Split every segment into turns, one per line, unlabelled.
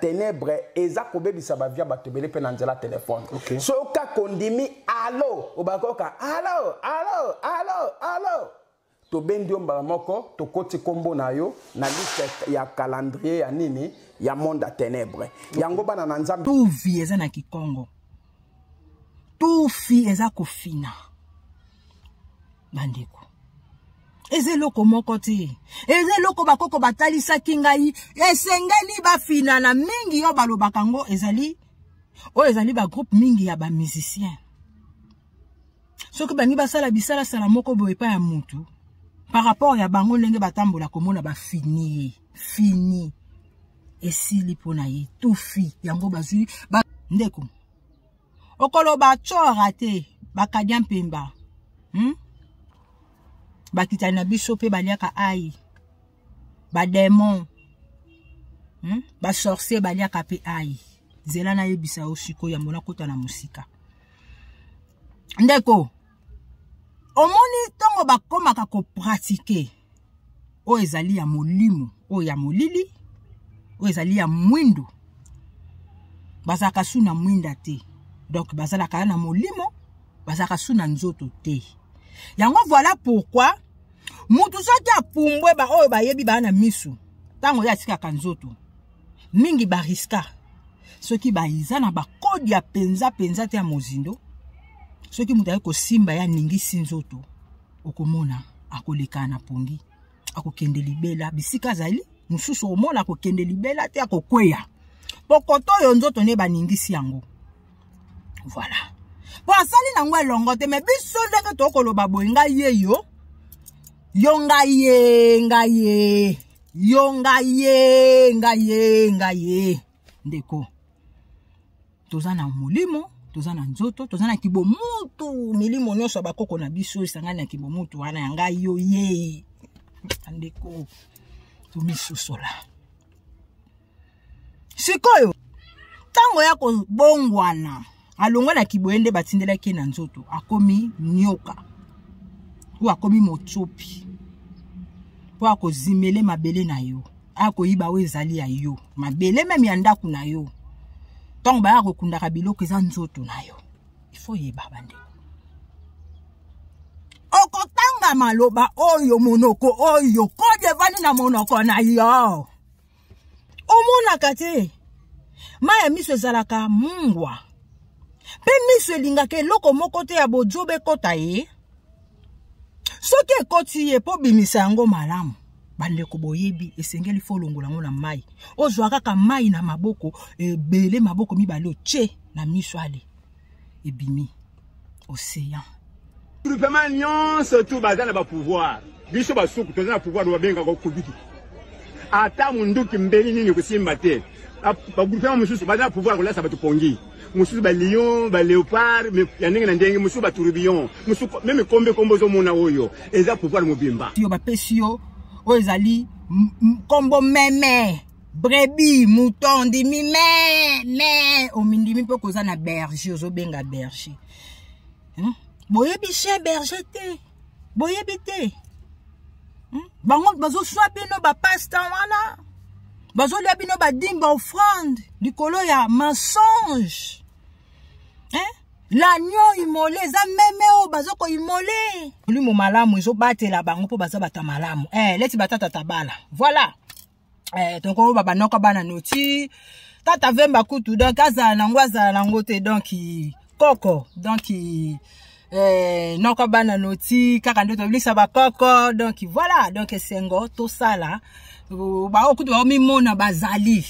ténèbre eza kobebisa ba via batebele pe na nzela téléphone. Soka kondimi allo obakoka allo allo allo allo. To bendio mbala moko to koti kombo na yo na liste ya calendrier ya nini ya monde à ténèbre. Yango bana na nzambe.
Tout vie eza na Kikongo. Tout fi eza kofina. Bandeko. Eze loko moko te. Eze loko bakoko batalisa kingai. Esengeli bafina na mingi yo balobaka ngo ezali. O ezali ba groupe mingi ya ba musicien. Soki bangi basala bisala sala moko boye pa ya mutu. Par rapport ya bango ndenge batambola komona ba fini. Fini. Esili pona ye. Tout fi. Yango bazui. Ndeko. Okolo ba chora te. Bakadia mpemba. Bakita na biso pe baliaka ai. Ba démon. Ba sorcier baliaka pe ai. Zela na yebisa osiko ya mona kota na musika. Ndeko. Omoni tongo bakomaka ko pratiquer. O ezali ya molimo, o ya molili, o ezali ya mwindu. Bazaka suna mwinda te. Donc bazalaka na molimo, bazaka suna nzoto te. Yango voilà pourquoi mutu soki apumbwe ba oyo bayebi ba na misu. Tango ya tika kanzoto. Mingi bariska. Soki ba izana ba kodi ya penza te ya mozindo. Soki mutu ayeko simba ya ningi sinzoto. Okomona akoleka na pongi. Akokende libela bisika zali. Mususu omona akokende libela te akokweya. Pokoto yo nzoto ne ba ningisi yango. Voilà. Po asali na ngwe longo te me biso ndenge tokoloba boye ngai ye yo. Yo ngaye. Ndeko. Tozana molimo, tozana nzoto, tozana kibomutu, milimo nyonso bakoko na biso isangana kibomutu wana ya ngai yo ye. Ndeko. Tumisusola. Sikoyo. Tango yako bongwana. Alonga na kiboende batindela ke na nzoto. Akomi nyoka. Ou akomi mochopi. Po ako zimele mabele na yo. Ako iba we ezali ya yo. Mabele meme ya ndaku na yo. Tango ba ako kundaka biloko eza nzoto na yo. Ifo yeba bande. Okotanga maloba oyo monoko oyo. Kode vani na monoko na yo. Omona kate. Maya miso ezalaka mungwa. Pe miso elingaka loko moko te ya bojobe kota ye. Soki ekoti ye po bimisa yango malamu. Bandeko boyebi esengeli folongola ngo na mai. Ozwa kaka mai na maboko ebele maboko mibale oche na miso ale. Ebimi océan.
Groupement nyonso tout bazana ba pouvoir. Biso basuku tozana pouvoir do benga ko kubiki. Ata munduki mbeli nini kusimba te. Ba groupement mususu bazana pouvoir ko lasa batupongi. Mususu ba lion, ba léopard, mais ya ndenge na ndenge mususu ba tourbillon. Mususu même kombo zo mona oyo. Eza pouvoir mobimba.
Yo ba pesio o ezali kombo meme. Brebis, mouton, dimi me. O mindimi pe koza na berger, ozo benga berger. Boyebi che berger te. Boyebi te. Bango bazo swapi no ba pasta wana. Bazo liabi no ba dimba offrande. Likolo ya mensonge. L'agneau imolé, za meme o bazo ko imolé. Lui mo malamu ezo batela bango po baza bata malamu. Leti batata tabala. Voilà. Donc on baba noka bana noti. Tata vemba kutu donc azala nango te donc koko donc noka bana noti kaka ndo to blisa ba koko donc voilà donc sengo to sala ba okutu ba mimona bazali.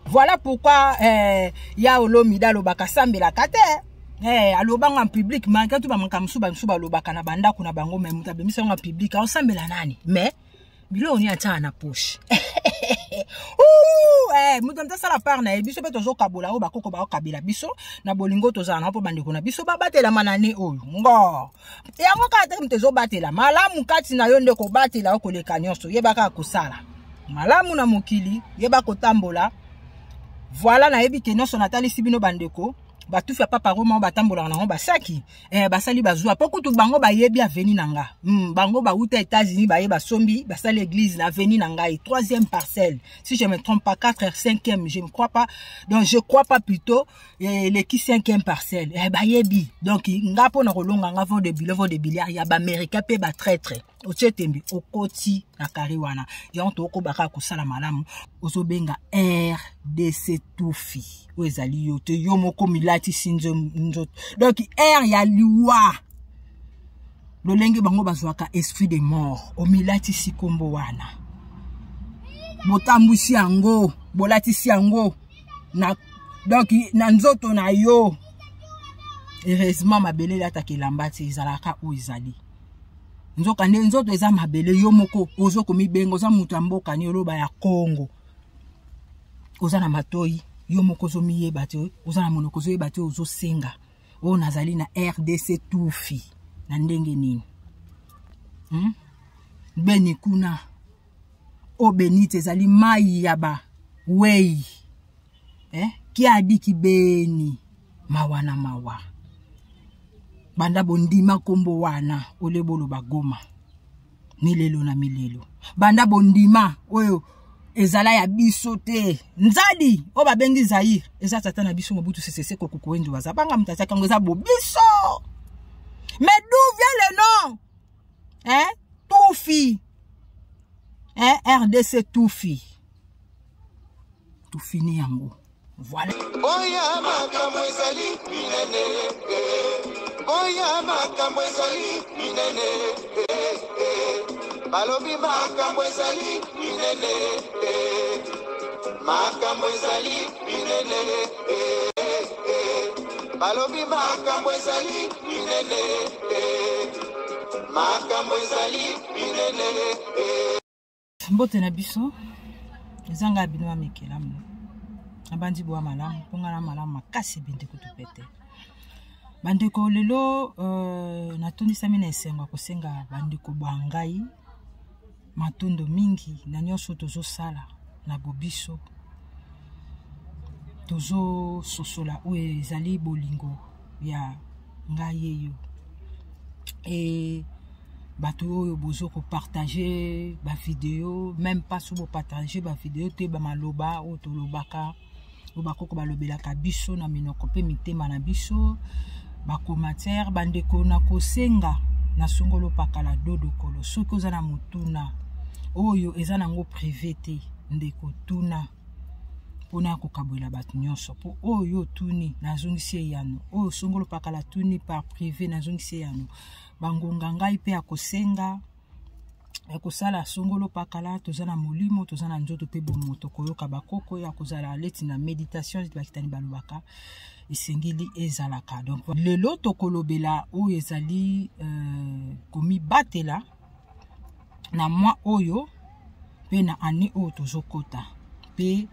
Voilà pourquoi ya olomida lo bakasambela kate. Alobanga en public manka tu ba manka msuba lobaka na banda kuna bango me mutabemisa en public a osambela nani mais bilo oni ata na poche. Mutu mtasala par na biso pe tozo kabola o bakoko ba okabila biso na bolingo tozana na po bandeko na biso babatela manani oyo ngo yango kate mtezo batela malamu kati na yo ndeko batela okoleka nyonso yebaka kosala malamu na mokili yeba kotambola. Voilà na yebi ke nyonso natali sibino bandeko batufi papa roma batambola na basaki basali bazwa poko tu bango bayebi aveni nanga bango ba uta États-Unis bayeba sombi basali église na aveni nanga 3e parcelle si je me trompe pas 4 5e je ne crois pas donc je crois pas plutôt les qui 5e parcelle bayebi donc ngapo na kolonga nga vont de biliards ya ba américain pe ba traître ochetembi okoti na kariwana ya to ko baka kusala malamu ozobenga RDC tufi ezali yo te yo moko milati sinzo nzoto donc ya liwa lolenge bango bazwaka esprit de mort o milati sikombo wana botambusi yango bolatisi yango na donc na nzoto na yo heureusement mabele lataki lambati izalaka o izali nzoka nde nzoto eza mabele yo moko ozo komibengo za mutu amboka ni oloba ya Congo oza na matoi yo moko zo miyeba te oza na monoko zo yeba te ozo senga o nazali na RDC tufi na ndenge nini beni kuna o benite zali mai yaba wei ki adiki beni mawana mawa banda bondima kombo wana olebolo bagoma milelo na milelo banda bondima oyo ezala ya biso te nzadi o babengi Zaire eza tata na biso mobutu sesese kokoko wendu wazabanga mtata kango eza bobiso mais d'où vient le nom Tufi RDC Tufi Tufini yango voilà
Oya makambo ezali minene Oya makambo ezali minene Balobi makambo ezali minene Makambo ezali minene Balobi makambo ezali minene Makambo ezali minene
Mbote na biso ezanga bino amekelamu abandi bwa malamu ponga na malamu makasi binde kutupete bandeko lelo natondisa mina esengo kosenga bandeko bangai matondo mingi na nyonso tozo sala na bobiso tozo sosola o ezali bolingo ya ngai yeyo bato oyo bozo ko partager ba vidéo même pas so bo partager ba vidéo te ba maloba o to lobaka o bakoko balobelaka biso na minoko pe mitema na biso ba commentaire bandeko na kosenga na songolo pakala dodo kolo soki oza na mutuna oyo eza nango privé te ndeko tuna pona kokabwela bato nyonso po oyo tuni nazongisi yano oyo songolo pakala tuni par privé nazongisi yano bangonga ngai pe akosenga ekosala songolo pakala tozana molimo tozana nzoto pe bomoto koyoka bakoko ya kozala leti na méditation bakitani balobaka esengeli ezalaka donc lelo tokolobela oyo ezali komi batela na mwa oyo pe na ani oyo tozokota pe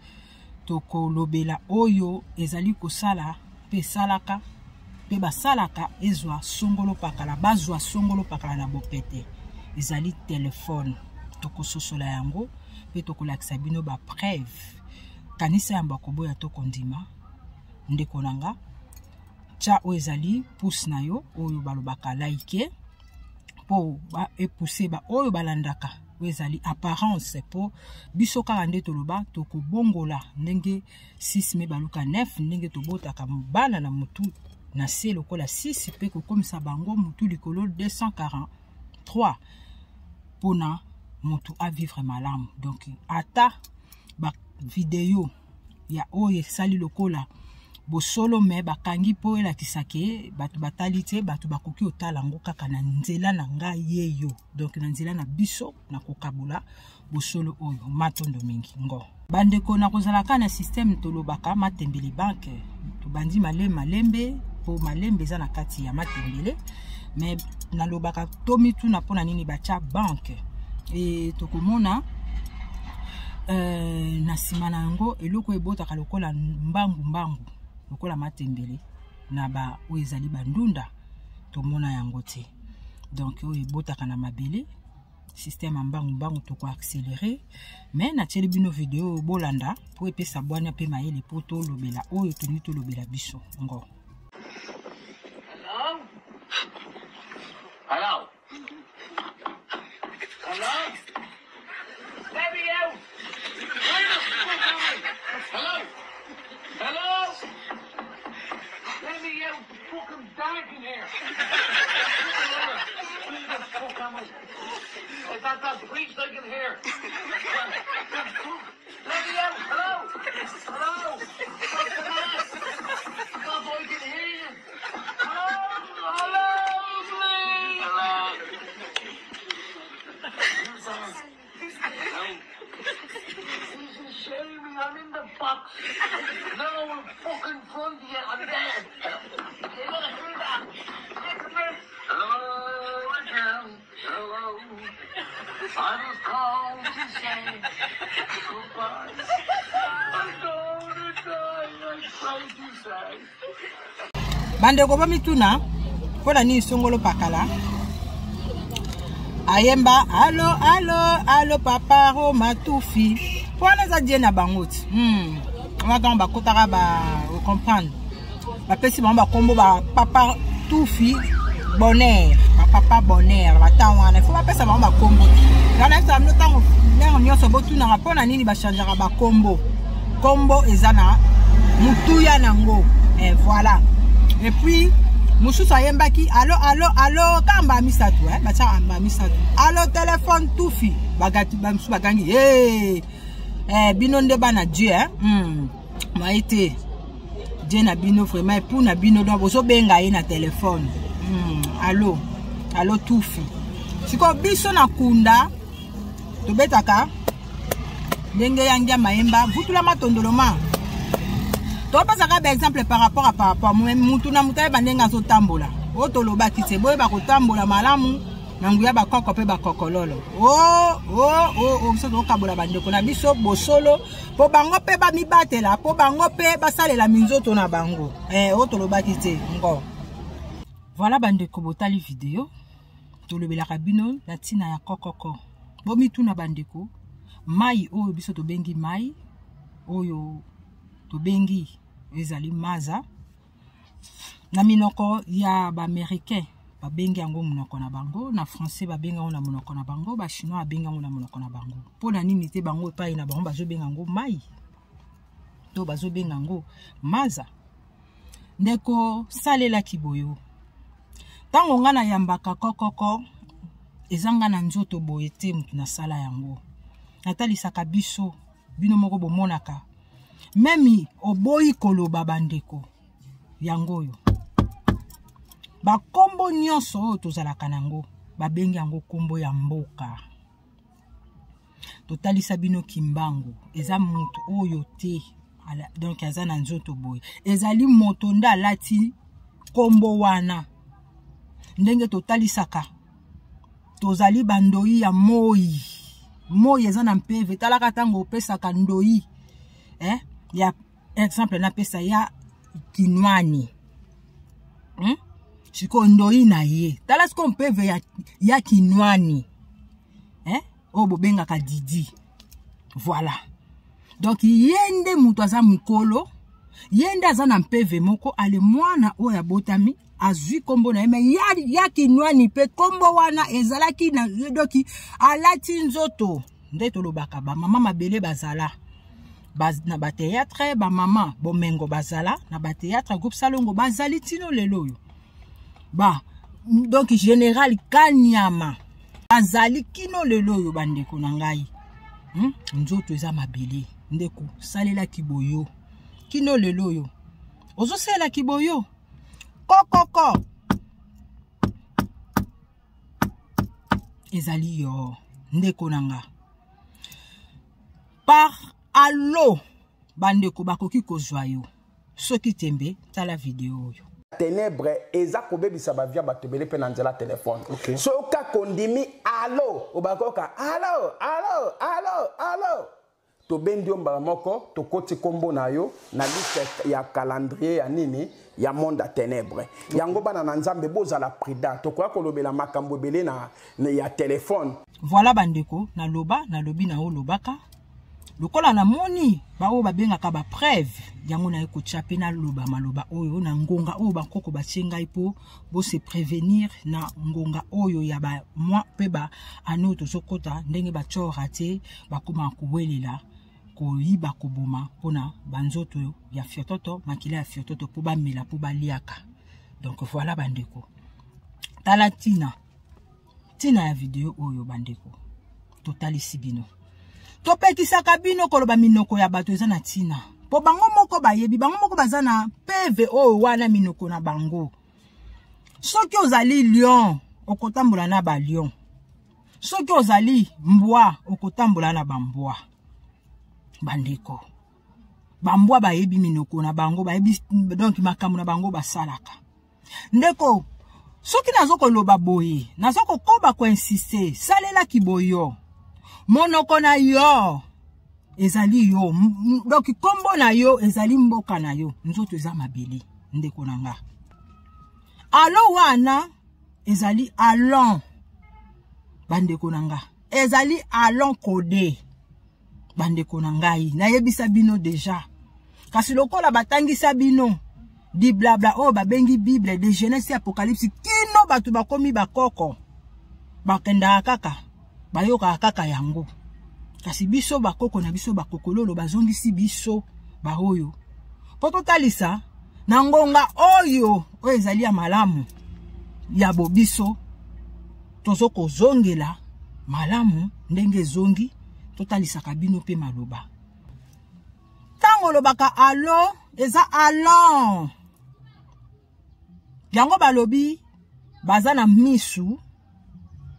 tokolobela oyo ezali kosala pe salaka pe basalaka ezwa songolo pakala bazwa songolo pakala na bopete ezali telefone tokososola yango pe tokolakisa bino ba preuve kanisa yamba koboya tokondima ndeko nanga cha o ezali pouce na yo oyo balobaka like po ba epouser ba oyo balandaka ezali apparence po biso kaka nde toloba tokobongola ndenge 6 me baluka 9 ndenge tobotaka mbala na mutu na se lokola 6 pe kokomisa bango mutu likolo 243 pona mutu a vivre malamu donc ata ba vidéo ya oye sali lokola bosolo me bakangi po elakisake batu batalite batu bakoki otala ngo kaka na nzela na ngai yeyo donc na nzela na biso na kokabula bosolo oyo matondo mingi ngo bandeko na kozalaka na système tolobaka matembele banque to bandi malembe po malembe za na kati ya matembele mais nalobaka tomi tu na pona nini bacha banque et tokomona na sima na yango eloko ebotaka lokola mbangu lokola matembele na ba oyo ezali bandunda tomona yango te donc oyo ebotaka na mabele système mbangu toko accélérer mais na tieli bino vidéo bolanda po epesa bwana pe mayele po to lobela oyo toni to lobela biso ngo
that up, please, so I can hear. Let me out. Hello? Hello? Stop, I can hear you. Hello? Hello, please. Hello? He's shaming me. I'm in the box. No, I'm fucking front of you. I'm dead. You're gonna hear that. Hello again. Hello. I was called to say goodbye. I'm going to die. I'm trying to say.
Bandeko bamituna pona ni songolo pakala ayemba allo allo allo papa ro matufi pona za diena bangout on va ba kotaka ba comprendre ba pesi ba kombo ba papa tufi bonheur ba papa bonheur ba tawana faut ba pesa ba kombo ngana sa mnotango nyango nyoso botuna pona nini ba changeara ba kombo ezana mutuya nango voilà. Et puis, Moussous ayembaki, allo, kamba misatu, bacha amba misatu. Allo, téléphone tout fi, bamsou bagangi, binonde bana Dieu, maïté, Dieu na bino vraiment, pour na bino, donc, oso benga na téléphone, allo, tout fi. Siko biso na kunda, to betaka, denge yangia maemba, vutula matondoloma. Tu pas ça par exemple par rapport à moi-même mutuna mutaye bandenga so tambola o to loba kise boye ba ko tambola malamu na nguya ba koko pe ba kokololo so to kabola bandeko na biso bosolo po bango pe ba mibatela po bango pe ba salela minzoto na bango o to loba kise ngo voilà bandeko botali vidéo to lobela kabino na tina ya kokoko bo mituna bandeko mai o biso to bengi mai oyo to bengi ezali maza na minoko ya ba américain ba bengi yango munoko na bango na français ba benga na munoko na bango ba chinois benga na munoko na bango pona nini te bango epai na bango bazo benga yango mai to bazo benga yango maza ndeko salela kiboyo tango ngana yambaka kokoko ezanga na nzoto boye te mutu na sala yango natalisaka biso bino moko bomonaka memi oboyi koloba bandeko yangoyo ba kombo nyonso tozalaka nango ba bengi yango kombo ya mboka totalisa bino kimbangu eza mutu oyo te donc aza na nzoto boye ezali moto nda lati kombo wana ndenge totalisaka tozali bandoi ya moi eza na mpeve talaka tango opesaka ndoi ya exemple na pesa ya kinwani siko ndoi na ye tala siko mpeve ya kinwani o bobenga ka didi voilà donc yende mutu aza mukolo yende aza na mpeve moko ale mwana oya botami azui kombo na yeme ya kinwani pe kombo wana ezalaki na doki alati nzoto nde tolobaka ba mama mabele bazala na ba théâtre ba mama bomengo bazala na ba théâtre groupe salongo bazali tino lelo yo ba donc général Kanyama bazali kino lelo yo bandeko na ngai nzoto eza mabele ndeko salela kiboyo kino lelo yo ozo sala kiboyo kokoko ezali yo ndeko nanga par allo bandeko bakoki kozwa yo soki tembe tala vidéo yo
ténèbre eza kobebisa bavia batebele pe na nzela téléphone soka kondimi allo obakoka allo to bendi ombala moko to koti kombo na yo na liste ya calendrier ya nini ya monde à ténèbres yango bana na nzambe bozala prudent to kwa kolobela makambo belé na ya téléphone
voilà bandeko na loba na lobi na o lobaka lokola na moni ba o babengaka ba preuve yango na eko chape na loba maloba oyo na ngonga oyo bakoko batyenga ipo bo se prévenir na ngonga oyo ya ba moi pe ba ano to sokota ndenge ba chora te bakoma kuwelela koyiba koboma pona banzoto ya fiototo makila ya fiototo po bamela po baliaka donc voilà bandeko tala tina ya vidéo oyo bandeko totalisi bino. Topekisaka bino koloba minoko ya bato eza na tina. Po bango moko bayebi, bango moko baza na PV oyo wana minoko na bango. Soki ozali lion, okotambola na ba lion. Soki ozali mbwa, okotambola na bambwa. Bandeko. Bambwa bayebi minoko na bango, bayebi donc makambo na bango basalaka. Ndeko, soki nazoko loba boye, nazoko koba ko insister, salela kiboyo. Monoko na yo, ezali yo, donc kombo na yo, ezali mboka na yo, nzoto eza mabeli, ndeko nanga. Alo wana, ezali alon, bandeko nanga. Ezali alon kode, bandeko nangai, na yebisa bino deja. Kasi lokola batangi sabino, di blabla, oh babengi Bible, de Genèse Apocalypse, kino batu bakomi bakoko, bakenda kaka, bayoka kaka yango. Kasi biso bakoko na biso bakokololo, bazongisi biso, baoyo. Poto talisa, nangonga oyo, o ezali ya malamu, ya bobiso, tozoko zongela, malamu, ndenge zongi, totalisa kabino pe maloba. Tango lobaka alo, eza alon. Yango balobi, baza na misu,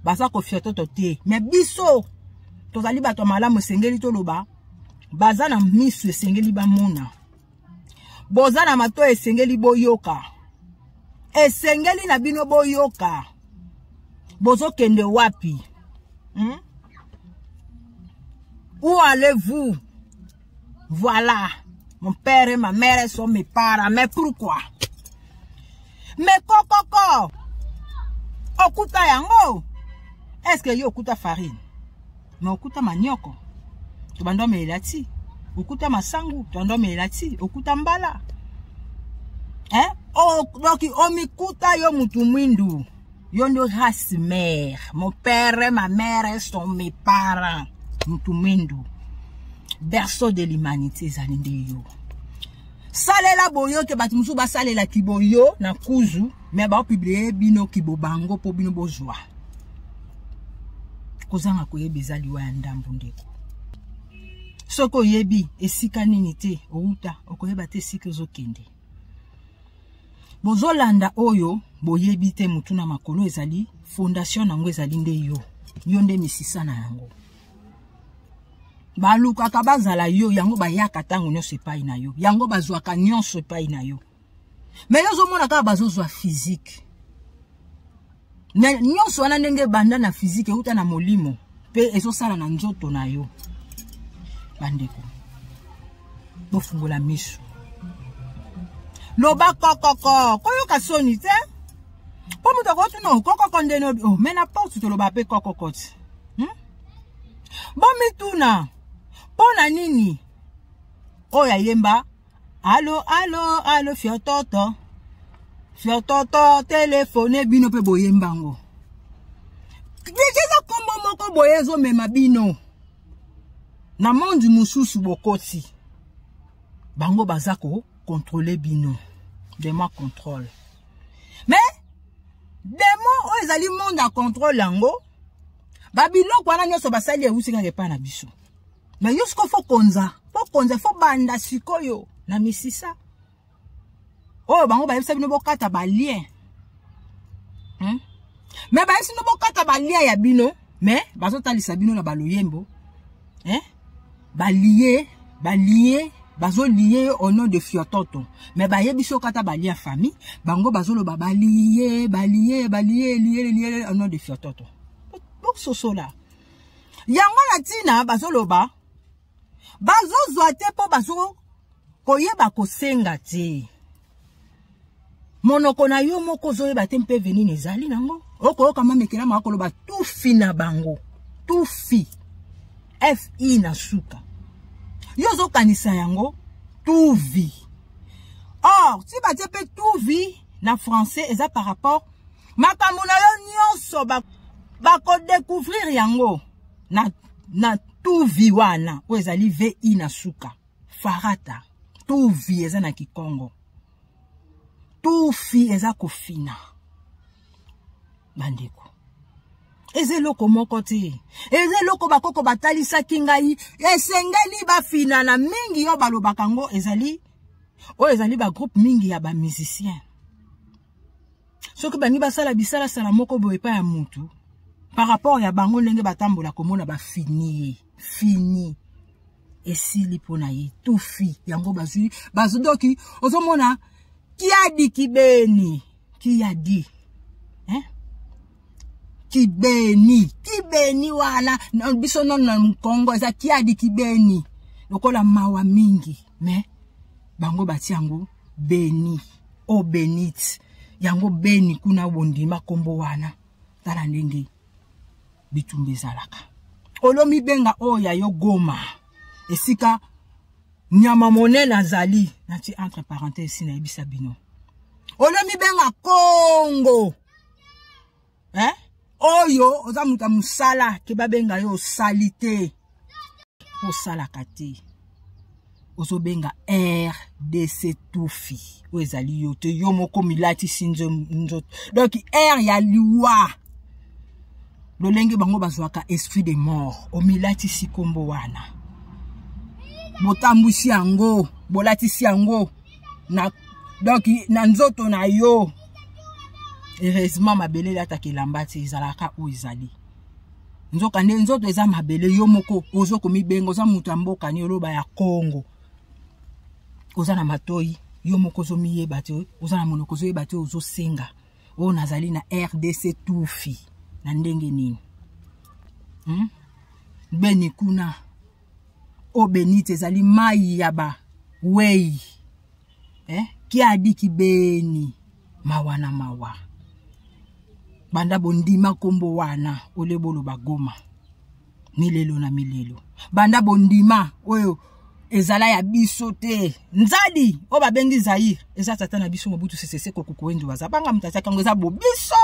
baza kofia toto te. Me biso, tozali bato malamu sengeli to loba, baza na misu esengeli bamona. Boza na mato esengeli boyoka. Esengeli na bino boyoka. Bozo kende wapi? Où allez-vous? Voilà. Mon père et ma mère sont mes parents. Mais pourquoi? Mais kokoko. Okuta yango. Est-ce que yo okuta farine? Mais okuta manioko. Tubando melati. Okuta masangu. Tubando melati. Okuta mbala. Hein? Oh, donc omikuta yo mutu mwindu. Yo no race mère. Mon père et ma mère sont mes parents. Mutu mwindu. Berceau de l'humanité zalinde yo. Salela boyo ke batumusu ba salela kiboyo na kuzu, mais ba publier bino kibobango po bino bozwa. Kozanga koyebi zali wa ndambu ndeko. Soko yebi esika nini te outa okoyeba te sika zokende. Bozolanda oyo boyebi te mutuna makolo ezali fondation nango ezali nde yo. Yo nde misisa na yango. Baluka kabazala yo yango bayaka tango nyonso epai na yo. Yango bazwaka nyonso epai na yo. Mais yo zomona ka bazozwa physique. Nyonso wana ndenge banda na physique euta na molimo pe ezosala na nzoto na yo. Bandeko. Bofungola misu. Loba kokoko, koyo kasoni te. Po muto ko tu no kokoko ndeno oh mena porte to loba pe kokoko. Bon mituna. Pona nini? Oya yemba. Allo, allo, allo, fiototo. Fiototo, téléphone, bino pe boyembango. Dijeza kombo moko boyezo mema bino. Na mondi mususu bokoti. Bango bazako contrôler bino. Demo contrôle. Mais, demo o ezali monde à contrôle lango. Babilo kwa na nyoso basali e usika kepa na biso. Mais yosko fo konza fo banda sikoyo na misisa. Oh bango ba yebisa bino bokata ba lien. Mais ba yebisa bino bokata ba lien ya bino, mais bazo talisa bino na baloyembo. Ba lié, bazo lié au nom de Fiototo. Mais ba yebiso kata ba lien famille, bango bazo lo ba lié au nom de Fiototo. Bok soso la. Yango na tina bazo loba bazo zoate po bazo koyeba kosenga te. Monoko na yo moko zoyeba te mpe veni nezali nango. Oko kama mekela makolo ba tufi na bango. Tufi. F-I na suka. Yo zo kanisa yango tuvi. Or, si ba tepe tuvi na français eza par rapport makambo na yo nyonso ba ko découvrir yango na tuvi wana o ezali VI na suka farata tuvi eza na Kikongo tufi eza kofina bandeko Ezeloko moko te. Ezeloko bakoko batalisa kingai. Esengeli bafina na mingi yo balobakango ezali. O ezali ba groupe mingi ya ba musicien. Soki bangi basala bisala sala moko boye pa ya mutu. Par rapport ya bango ndenge batambola komona ba fini. Fini. Esili pona ye. Tufi. Yango bazui. Bazudoki. Ozomona. Qui a dit qui béni? Qui a dit? Hein? Qui béni? Qui béni wana? Biso non na Congo eza qui a dit qui béni? Lokola mawa mingi. Mais bango bati yango béni. O bénite. Yango béni kuna wondima kombo wana. Tala ndenge bitumbe zalaka. Olomi benga oya yo Goma. Esika nyama monene azali. Nati entre parenthèses si na ebisa bino. Olomi benga Congo. Hein? Oyo, oza muta musala, keba benga yo salite. Po salaka te. Ozo benga RDC Tufi. O ezali yo te, yo moko milati sinzo nzoto. Donc, R ya liwa. Lolenge bango bazwaka esprit de mort. O milati si kombo wana. Botambusi yango, bolati si yango. Donc, na nzoto na yo. Heureusement mabele lata kelambati izalaka o izali. Nzoka nde nzoto eza mabele yo moko ozo komi bengo za mutu mboka ni oloba ya Congo. Oza na matoi yo moko zo miyeba te, oza na monoko zo yeba te ozo senga. O nazali na RDC Tufi na ndenge nini. Beni kuna o benite ezali mai yaba wei. Ki adi ki beni mawana mawa. Banda bondima kombo wana olebolo bagoma. Milelo na milelo. Banda bondima oyo ezala ya biso te. Nzadi o babengi Zaire. Eza tata na biso Mobutu Sese Seko kukuwendu waza. Banga mutata kango eza bobiso.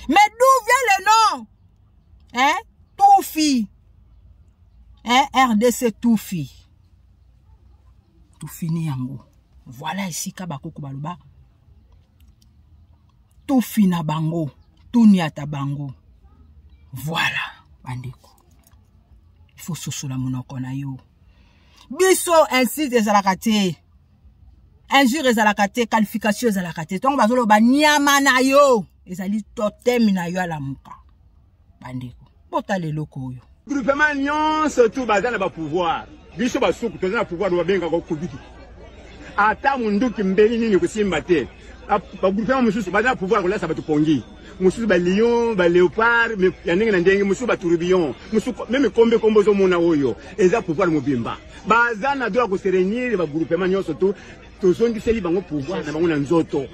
Mais d'où vient le nom? Tufi. RDC Tufi. Tufi ni yango. Voilà ici kabakoko baloba. Tufi na bango. Tuniata bango. Voilà. Bandeko. Il faut sosola monoko na yo. Biso insiste ezalakate. Injure ezalakate. Qualification ezalakate. Tongo bazolo ba nyama na yo. Ezali totem na yo ala muka. Bandeko. Bota leloko yo.
Groupement nyonso tout bazana ba pouvoir. Biso basuku tozana pouvoir wa benga ko kubiki. Ata munduki mbeli nini kusimba te. Ba groupement mususu bazana pouvoir kolasa batu pongi. Mususu ba lion, ba léopard, mais ya ndenge na ndenge mususu ba tourbillon. Mususu même kombo zo mona oyo. Eza pouvoir mobimba. Bazana doit ko se réunir ba groupement nyonso tout. Tozongi seli bango pouvoir na bango na nzoto.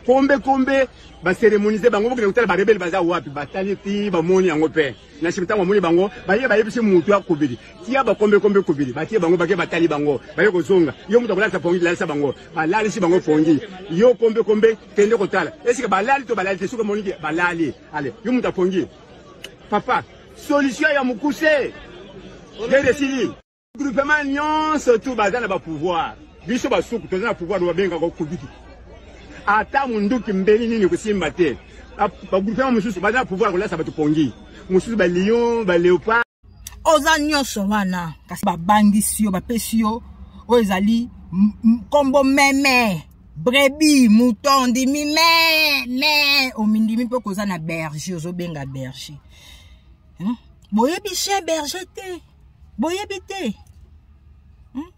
Kombe ba cérémoniser bango bokena kutala ba rebelle baza wapi batali ti ba moni yango pe na shimita ba moni bango baye yebisi mutu akobili tia ba kombe kobili batie bango bake batali bango baye kozonga yo mutu akolasa pongi lalisa bango balali si bango pongi yo kombe tende kotala esika balali to balali te suka moni balali ale yo mutu pongi papa solution ya mukuse dede sili groupement nyonso tout bazana ba pouvoir biso basuku tozana pouvoir wa benga ko kubiki ata munduki mbeli nini kusimba te ba groupement mususu bazana pouvoir kolasa batu pongi mususu ba lion ba léopard
oza nyonso wana kasi babangisi yo bapesi yo o ezali kombo meme brebi mouton ndimi me omindimi mpe koza na berger ozobenga berger boyebi chien berger te boyebi te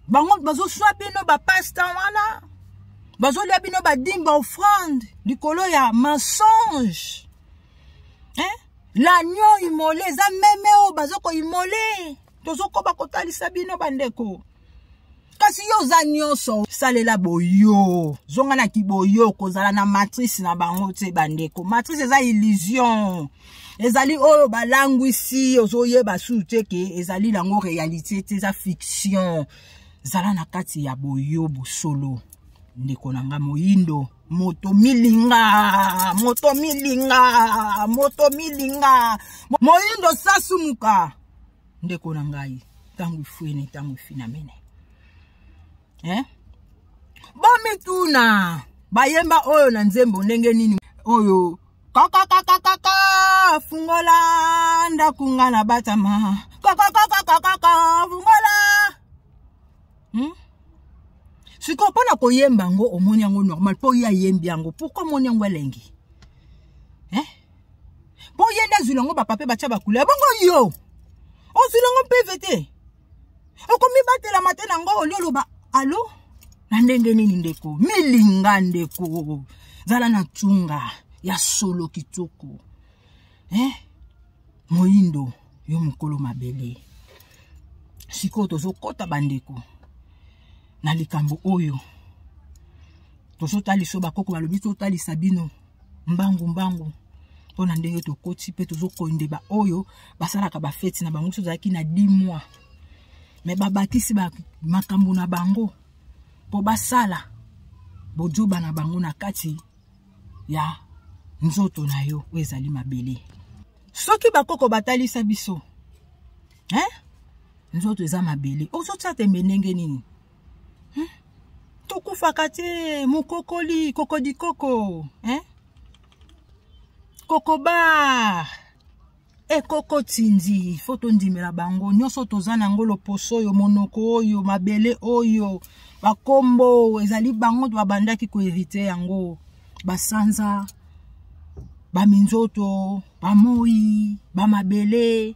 bango bazoswa bino bapasta wana bazolia bino badimba offrande likolo ya mensonge l'agneau immolé za meme o bazoko immolé tozoko bakotalisa bino bandeko kasi yo za nyonso salela boyo zonga na kiboyo kozala na matrice na bango te bandeko matrice eza illusion ezali oyo balangwisi ozoyeba sute ke ezali lango réalité te eza fiction zala na kati ya boyo bosolo ndeko nanga moyindo moto milinga moyindo sasumuka ndeko nangai tangu ifuene tangu ifina mene bamituna bayemba oyo na nzembo ndenge nini oyo kaka fungola ndakunga na batama kaka fungola siko pona koyemba ngo omoni yango normal po ya yembi yango pourquoi moni yango elengi po yenda zulango ba pape bacha bakule bongo yo o zulango PVT okomi batela matena ngo ololo ba alo na ndenge nini ndeko milinga ndeko zala na chunga ya solo kitoko moindo yo mukolo mabele siko tozo kota bandeko na likambo oyo tozo taliso bakoko balobi to talisa bino mbangu pona ndenge to koti pe tozo kondeba oyo basalaka ba fete na bango tozaki na 10 mois me babakisi ba makambo na bango po basala bojoba na bango na kati ya nzoto na yo ezali mabele soki bakoko batalisa biso nzoto eza mabele ozotia tembe ndenge nini tokufaka te mukokoli kokodi koko kokoba koko tindi foto ndimela bango nyonso tozana ngolo poso yo monoko oyo mabele oyo bakombo ezali bango to babandaki ko hériter yango basanza baminzoto bamoi bamabele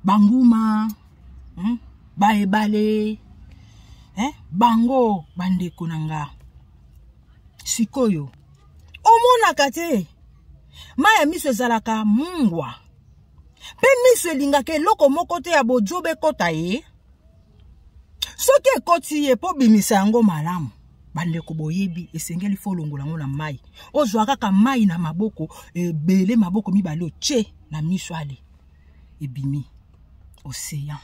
banguma baebale bango bandeko nanga sikoyo omonaka te maya miso ezalaka mungwa pe miso elingaka eloko moko te ya bojobe kota ye soki ekoti ye po bimisa yango malamu bandeko boyebi esengeli folongola ngo na mai ozwa kaka mai na maboko ebele maboko mibale otie na miso ale ebimi océan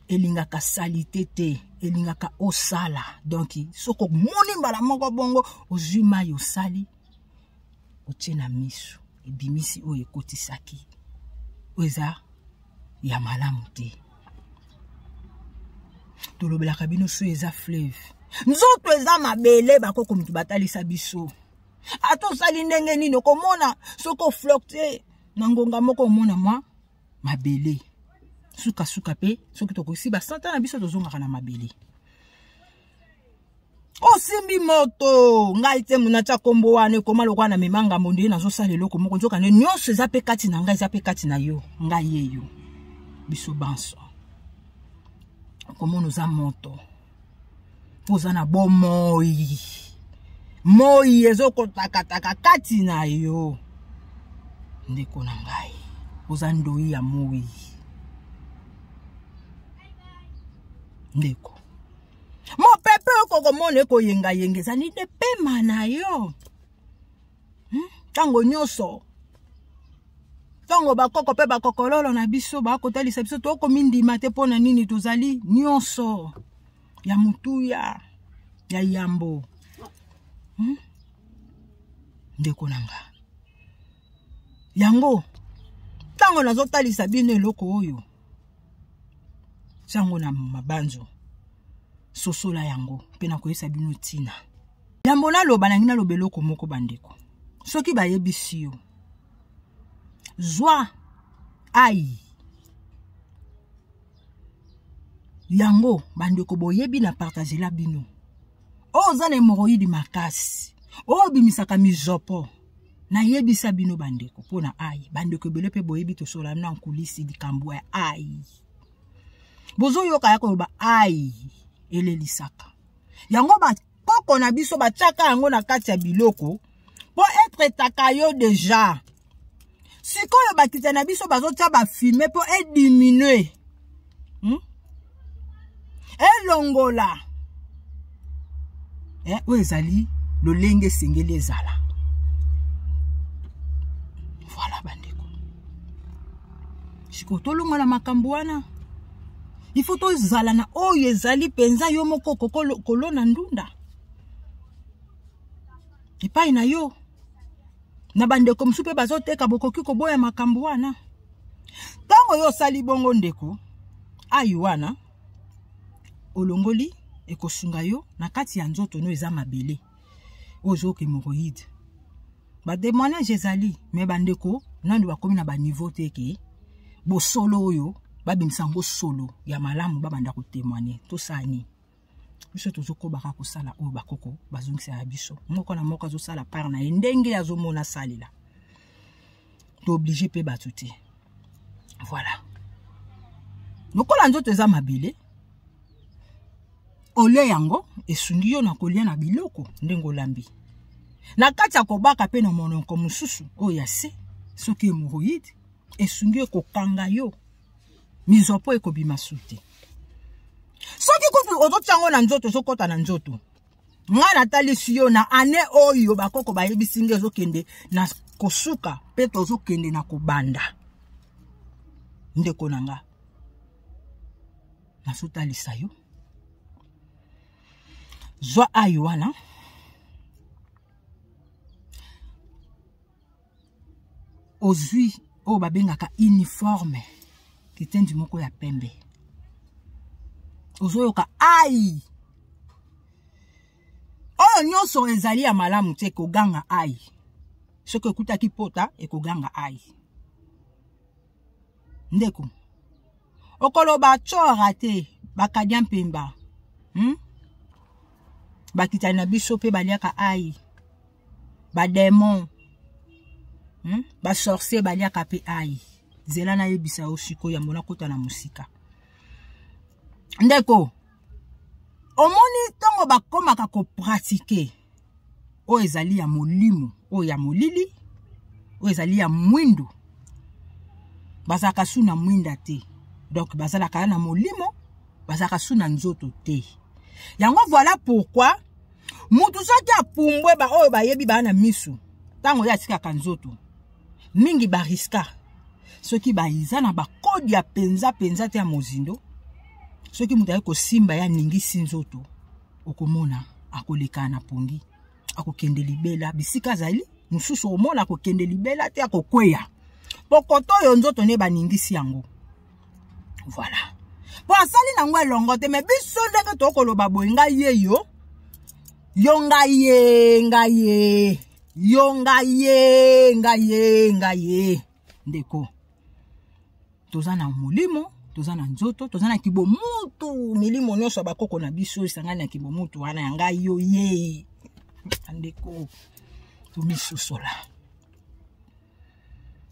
elingaka salite te elingaka osala donc soko moni mbala moko bongo ozwi mai osali otie na miso ebimisi oyo ekotisaki oza ya malamu te tolobelaka bino so eza fleuve nzoto eza mabele bakoko mutu batalisa biso ata osali ndenge nini okomona soko flocte na ngonga moko omona mwa mabele suka pe soki tokosi basanta na biso tozongaka na mabele osimbi moto ngai te muna tia kombo wana ekoma lokwa na memanga mondi nazosala eloko moko nzoka ne nyonso eza pe kati na ngai eza pe kati na yo ngai yeyo biso banso komona oza moto poza na bomoi moi ezokotakataka kati na yo ndeko na ngai oza ndoi ya moi ndeko mopepe okokomona ekoyenga yengeza ni de pema na yo tango nyonso tango bakoko pe bakokololo na biso bakotalisa biso tokomindima te pona nini tozali nyonso ya mutuya ya yambo ndeko nanga yango tango nazotalisa bino eloko oyo sango na mabanzo sosola yango pe na koyesa bino tina yambo naloba nangi naloba eloko moko bandeko soki bayebisi yo zwa ai yango bandeko boyebi na partager la bino oza na hémorroïde makasi obimisaka mizopo na yebisa bino bandeko pona ai bandeko ebele pe boyebi tosola na nkulisi likambo ya ai bozo yoka yako ba ai elelisaka yango ba poko na biso batiaka yango na kati ya biloko po être takayo déjà sikoyo bakita na biso bazotia ba fumer po diminuer elongola ezali lolenge singeli ezala voilà bandeko siko tolongola makambo wana il faut tozala na oyo ezali penza yo moko kolona ndunda epai na yo na bandeko msupe bazoteka bokoki koboya makambo wana tango yo sali bongo ndeko ayi wana olongoli ekosunga yo na kati ya nzoto no eza mabele ozo ke hémorroïde ba témoignage ezali me bandeko nani bakomi na ba niveau te ke bo solo oyo babimisango solo ya malamu babanda ko témoigner to sani biso tozoko baka ko sala oyo bakoko bazongisa ya biso moko na moko azosala par na ndenge azomona salila to obligé pe batuti voilà lokola nzoto eza mabele ole yango esungi yo na kolia na biloko ndenge olambi na kati ya kobaka pe na monoko mosusu oyo ya se soki hémorroïde esungi yo kokanga yo mizopo ekobima sute soki kutu ozotiango na nzoto ozokota na nzoto nga natalisi yo na ane oyo bakoko bayebisingi ezokende na kosuka pe tozokende na kobanda ndeko na nga nasotalisa yo zwa ayo wana ozwi oyo babengaka uniforme kitendi moko ya pembe ozoyoka ai oyo nyonso ezali ya malamu te ekoganga ai soki ekutaki pota ekoganga ai ndeko okoloba chora te bakadia mpemba bakitani na biso pe baliaka ai bademon basorcier baliaka pe ai zela na yebisa osiko ya mona kota na musika ndeko omoni tongo bakomaka ko pratiquer o ezali ya molimo o ya molili o ezali ya mwindu bazaka suna mwinda te donc bazalaka na molimo bazaka suna nzoto te yango voilà pourquoi mutu soki apumbwe ba oyo bayebi ba na misu tango ya tikaka nzoto mingi bariska soki baiza na bakodi ya penza te ya mozindo soki mutu ayeko simba ya ningisi nzoto okomona akoleka na pongi akokende libela bisika zali mususu omona akokende libela te akokweya pokoto yo nzoto ne baningisi yango voilà po asali nango elongo te me biso ndenge tokoloba boye ngai ye yo ngaye ndeko toza na molimo toza na nzoto toza na kibomutu milimo nyonso bakoko na biso esangani na kibomutu wana ya ngai yo ye ndeko tomisusola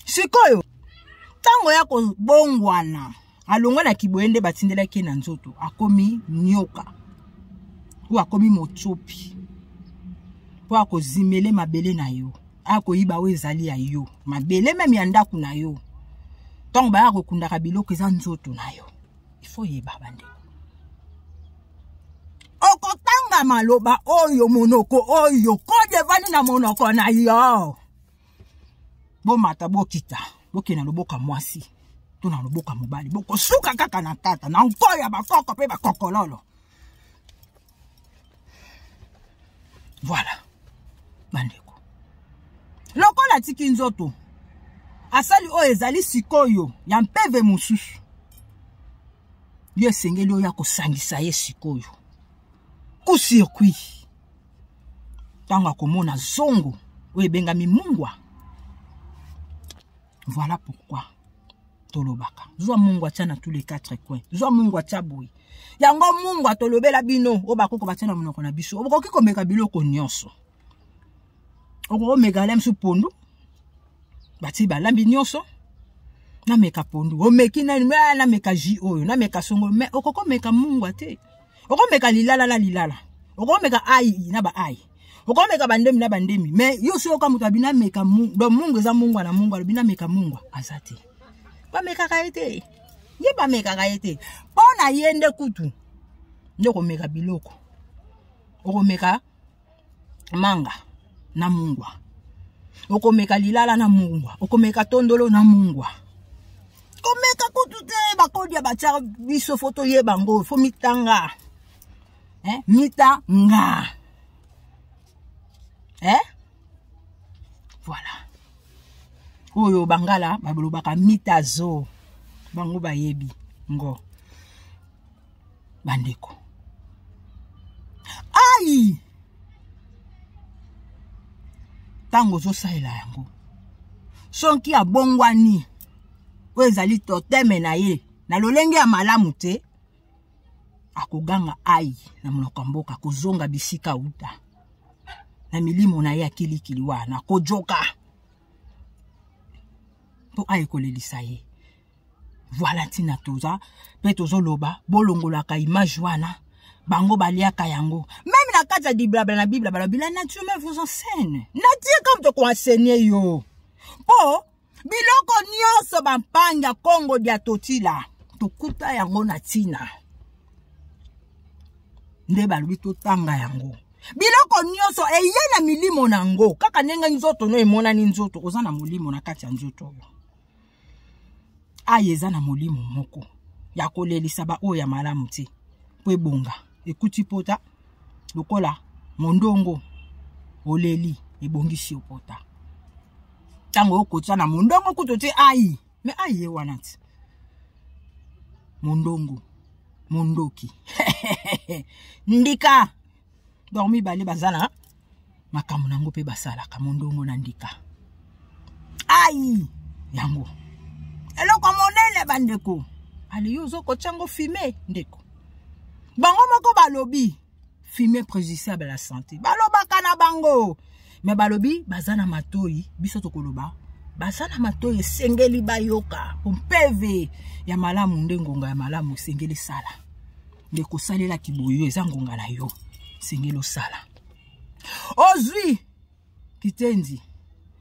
sikoyo tango ya kobongwana alongwa na kiboende batindelaki na nzoto akomi nyoka ou akomi motsopi po akozimele mabele na yo akoyiba o ezali ya yo mabele meme ya ndaku na yo tango baya kokundaka biloko eza nzoto na yo ifo yeba bande okotanga maloba oyo monoko oyo kode vani na monoko na yo bomata bokita bokena loboka mwasi to na loboka mobali bokosuka kaka na tata na nkoya bakoko pe bakokololo voilà bandeko lokola tiki nzoto asali o ezali sikoyo ya mpeve mususu yo esengeli oyo akosangisa ye sikoyo ku circuit tango akomona zongo oyo ebengami mungwa voilà pourquoi tolobaka zwa mungwa tia na tous les quatre coins zwa mungwa tia boye yango mungwa tolobela bino o bakoko batia na monoko na biso obokoki komeka biloko nyonso okomeka lemsu pondu bati balambi nyonso na meka pondu omeki na meka ji oyo na meka songo me okokomeka mungwa te okomeka lilala la lilala okomeka ai na ba ai okomeka bandemi na bandemi me yo so okamuta bina meka do mungu eza mungwa na mungwa bina meka mungwa azati ba meka kaete ye ba meka kaete pona yende kutu ndoko meka biloko okomeka manga na mungwa okomeka lilala na mungwa okomeka tondolo na mungwa komeka kutu te bakodi ya batia biso foto ye bango fo mitanga mita nga voilà oyo bangala babolobaka mita zo bango bayebi ngo bandeko ai tango zo saela yango sonki abongwani oyo ezali toteme na ye na lolenge ya malamu te akoganga ai na monoko mboka kozonga bisika uta na milimo na ye akilikili wana kojoka po ai kolelisa ye. Voilà tina toza pe tozoloba bolongolaka image wana bango baliaka yango même na kati ya diblabla na Bible balabila nature mais vous enseigne nature comme to ko enseigner yo po biloko nyonso bampanga Kongo dia totila tokuta yango na tina nde balobi totanga yango biloko nyonso eye na milimo nango kaka nenga nzoto no emona ni nzoto oza na molimo na kati ya nzoto ayeza na molimo moko ya kolelisa ba oya malamu te po ebonga ekuti pota lokola mondongo oleli ebongisi opota tango okotsa na mondongo kutote ai me ai wana ti mondongo mondoki ndika dormi bale bazana makamu nango pe basala ka mondongo na ndika ai yango eloko monene bandeko ali yozo ko chango fumer ndeko bango moko balobi fumer préjudiciable à la santé baloba kana bango me balobi bazana matoi biso tokoloba bazana matoi sengeli bayoka pompeve ya malamu ndengonga ya malamu sengeli sala ndeko salela kiboyo eza ngonga na yo sengelo sala ozwi kitendi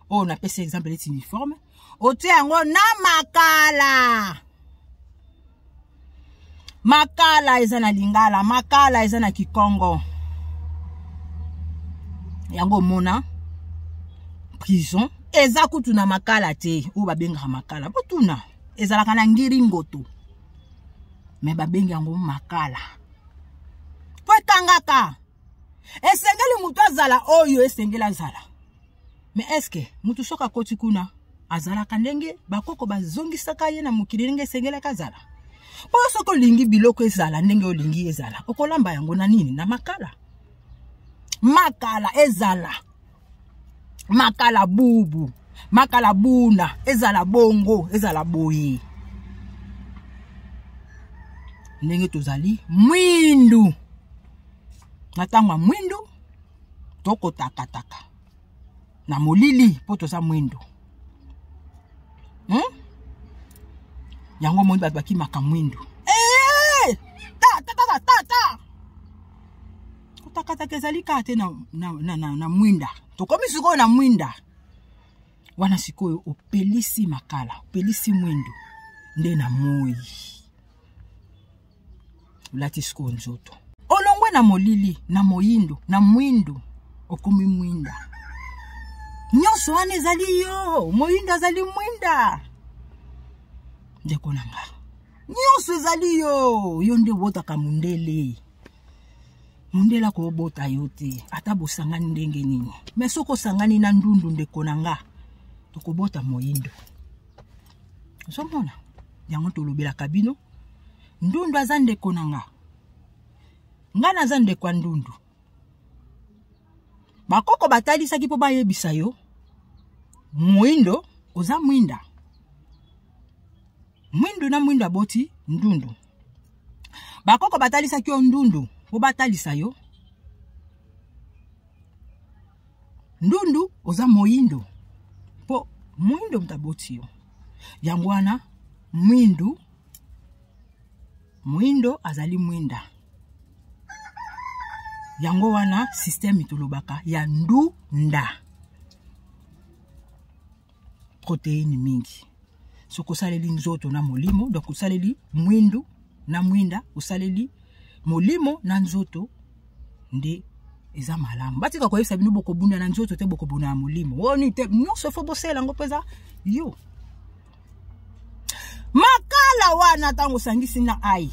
o na pese exemple est uniforme ote yango na makala eza na lingala makala eza na kikongo yango mona prison eza kutu na makala te o babenga makala botuna ezalaka na ngiri ngoto me babenga yango makala po kangaka esengeli mutu azala oyo esengeli azala me eske mutu soka koti kuna azala kandenge bakoko bazongisaka ye na mukili ndenge esengeli kazala po soko lingi biloko ezala ndenge olingi ezala okolamba yango na nini na makala ezala makala bubu makala buna ezala bongo ezala boye ndenge tozali mwindu natangwa mwindu toko takataka na molili po toza mwindu yango mwindu babaki maka mwindu kutakataka ezali kate na mwinda tokomi sikoyo na mwinda wana sikoyo opelisi makala opelisi mwindu nde na moi ulati sikoyo nzoto olongwe na molili na moyindo na mwindu okomi mwinda nyonso wana ezali yo moyindo azali mwinda ndeko nanga nyonso ezali yo nde botaka mundele mundela ko bota yo te ata bosangani ndenge nini me soko sangani na ndundu ndeko nanga tokobota moyindo somona yango tolobela kabino ndundu aza ndeko nanga ngana aza ndeko ndundu bakoko batalisaki po bayebisa yo moyindo oza mwinda mwindu na mwinda boti ndundu bakoko batalisaki yo ndundu po batalisa yo ndundu oza moyindo po moyindo mtaboti yo yango wana mwindo azali mwinda yango wana système itolobaka ya ndunda protéine mingi soko saleli nzoto na molimo donc usaleli mwindu na mwinda usaleli molimo na nzoto nde eza malamu batika koyebisa bino bokobunda na nzoto te bokobunda na molimo woni te nyonso fo bosela ngo peza yo makala wana tango sangisi na ai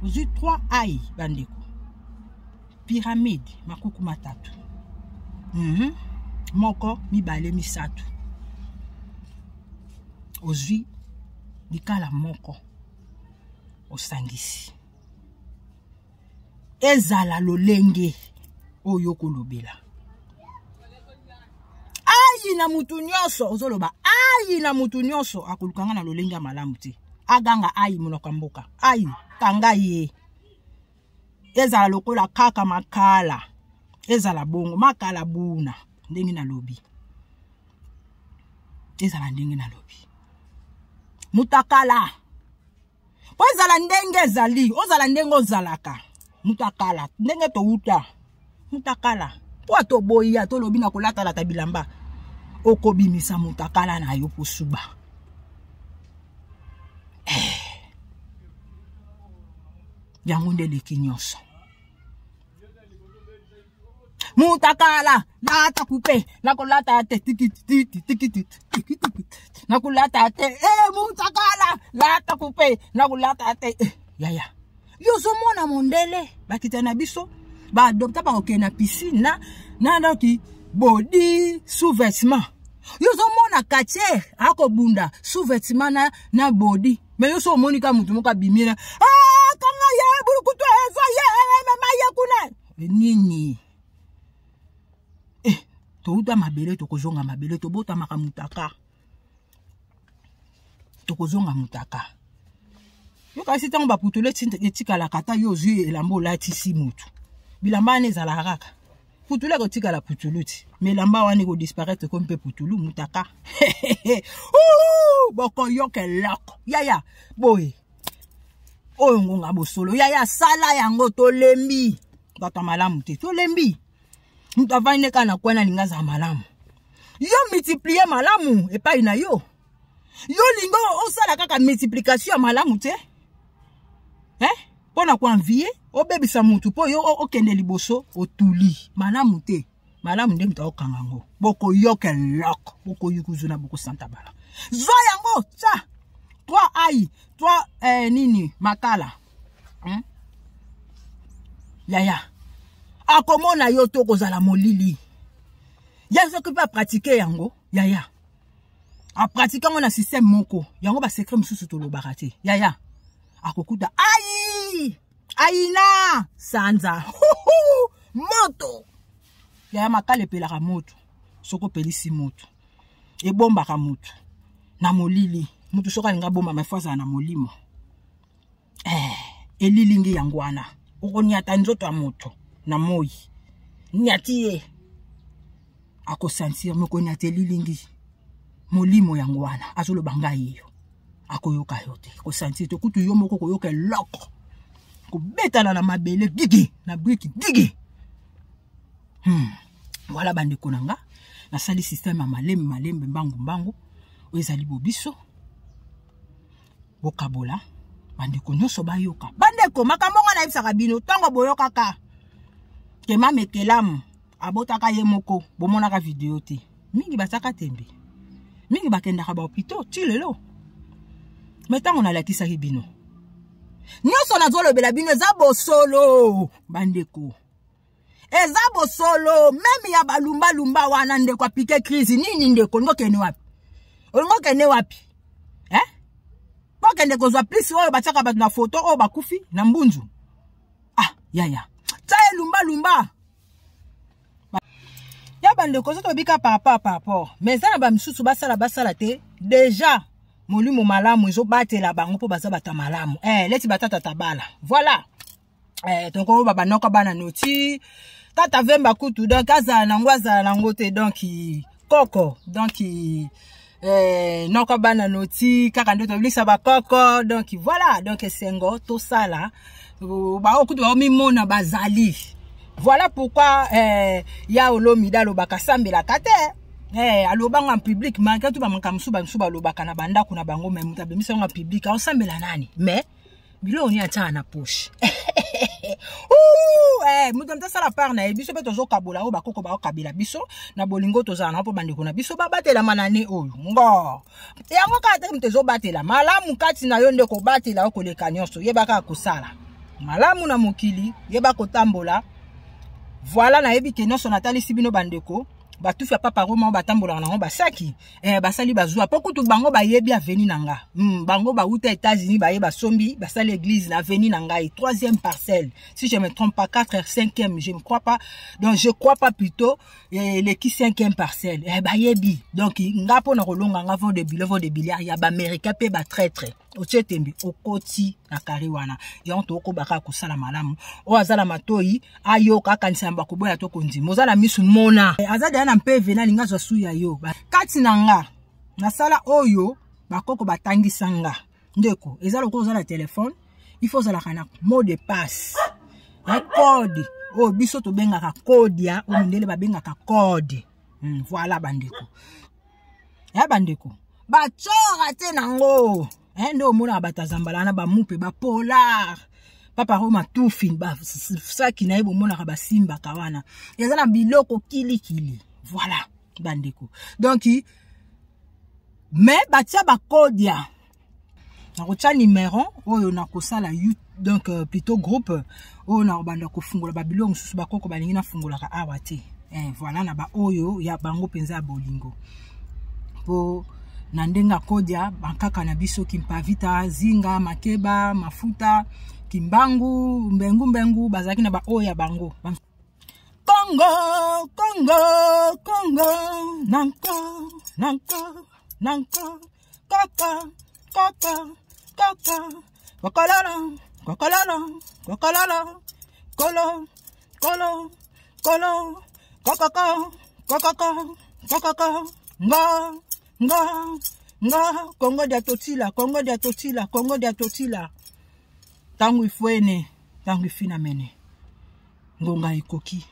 ozwi 3 ai bandeko pyramide makuku matatu moko mibale misatu ozwi likala moko osangisi ezala lolenge oyo kolobela ai na mutu nyonso ozoloba ayi na mutu nyonso akolukanga na lolenge ya malamu te. Aganga ayi monoko mboka. Ayi kanga ye. Ezala lokola kaka makala. Ezala bongo makala buna ndenge na lobi. Ezala ndenge na lobi. Mutakala. Po ezala ndenge ezali, ozala ndenge ozalaka. Mutakala, ndenge to uta. Mutakala. Po ato boya to lobi na kolata la tabilamba. Okobimisa mutakala na yo posuba. Yango nde leki nyonso. Mutakala, lata kupe, nakolata te tikiti. Nakulata te, mutakala, lata kupe, nakulata te. Yaya. Yo so mona mondele, bakita na biso, ba adopta pa okena piscine na ndoki body sous-vêtement. Yo so mona kache, ako bunda sous-vêtement na body. Mais yo so monika mutu moka bimina. Kanga ya burukutu eva ya mama ya kuna. Nini? Touta mabele tokozonga mabele tobota makamutaka. Tokozonga mutaka. Yo kasi tango ba putule tika la kata yo zui elambo lati si mutu. Bilamba ne zala raka. Putule ko tika la putuluti. Mais lamba wane ko disparaître comme pe putulu mutaka. Boko yo ke lako. Yaya boy. Oyo ngonga bosolo. Yaya sala yango to lembi. Bata malamu te. To lembi. Mutavane kana kwena lingaza malamu. Yo multiplier malamu epai na yo. Yo lingo osala kaka multiplication malamu te. Pona kwa envier, obebisa mutu po yo okende liboso otuli. Malamu te. Malamu nde mta okangango. Boko yoke loko. Boko yukuzuna boko santa bala. Zo yango, cha. Toi ai, toi nini makala. Yaya. Akomona yo to kozala molili. Ya so pa pratiquer yango, yaya. A pratiquer mon système moko. Yango ba secret mususu to lo barate. Yaya. Akokuta ai! Aina sanza. Moto. Yaya makale pelaka moto. Soko pelisi moto. E bomba ka moto. Na molili. Mutu soka linga bomba mefaza na molimo. Elilingi yangwana. Okoniata nzoto ya moto. Na moi. Niatie. Ako sentir moko niate lilingi. Molimo yangwana. Azolo banga yeyo. Ako yoka yote. Ko sentir to kutu yo moko ko yoka loko. Ko betala na mabele gigi. Na briki gigi. Voilà bande konanga. Na sali système malembe mbangu. Oezali bobiso. Bokabola. Bande ko nyoso bayoka. Bande ko makamonga na ibisaka bino. Tango boyoka ka. Kema mekelamu abotaka ye moko bomonaka video te mingi bataka tembe mingi bakendaka ba hôpital ti lelo metango na lakisa bino nyoso na zolo bela bino za bosolo bandeko eza bosolo meme ya balumba wana ndeko apike crise nini ndeko ngokene wapi bokende kozwa plus oyo bataka batu na photo oyo bakufi na mbunzu yaya Tae lumba. Ya bande kozo to bika papa. Mais ça ba misusu basala te. Déjà molimo malamu ezo batela bango po baza bata malamu. Leti batata tabala. Voilà. Donc on baba noka bana noti. Tata vemba kutu donc azala nango te donc koko. Donc noka bana noti kaka ndo to blisa ba koko. Donc voilà. Donc sengo to sala. Voilà pourquoi ya olomida lobaka sambela kate alobanga en public manka tu ba mankamsu ba msuba lobaka na banda kuna bango même tabemisa nga public a sambela nani mais bilo ni ata na poche mutu mtasala par na biso beto zo kabola o bakoko ba kabila biso na bolingo tozana na po bandeko na biso babatela manane oyo ngo yango ka te mtezo batela malamu kati na yo ndeko batela okoleka nyonso yebaka kusala malamu na mokili yeba kotambola voilà na yebi ke nyonso natali sibino bandeko batufi ya papa Roma batambola na basaki basali bazwa poko to bango bayebi aveni nanga bango ba uta États-Unis baye basombi basali église na aveni nanga 3e parcelle si je me trompe pas 4e 5e je ne crois pas donc je crois pas plutôt les qui 5e parcelle bayebi donc ngapo na rolonga nga vont de biliards ya ba américain pe ba traître ochetembi okoti na kariwana ya to ko baka ko sala malamu o azala matoi ayo kakanisa mbako boya to konzi mozala misu mona azada na mpe vena linga zo suya yo kati nanga na sala oyo bakoko batangisa nga ndeko ezalo ko zala téléphone il faut zala kana mot de passe un code o biso to benga ka code ya o mindele ba benga ka code voilà bandeko ya bandeko ba chora te nango ndo mona batazambala na ba mupe ba polar papa Roma tout fin ba ça qui na mona ka ba simba kawana ezala biloko kili voilà bandeko donc mais batia ba code ya na kocha numéro oyo na kosala donc plutôt groupe oyo na banda ko fungola ba biloko susu bakoko balingi na fungola ka awate voilà na ba oyo ya bango penza bolingo po na ndenga kodia bankaka na biso kimpavita zinga makeba mafuta kimbangu mbengu bazaki na ba oya bango Congo nanko kaka wakalala kolo nga Congo dia totila tangu ifuene tangu ifina mene ngonga ikoki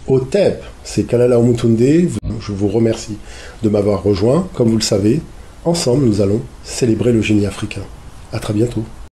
Otep, c'est Kalala Omutunde. Je vous remercie de m'avoir rejoint. Comme vous le savez, ensemble, nous allons célébrer le génie africain. À très bientôt.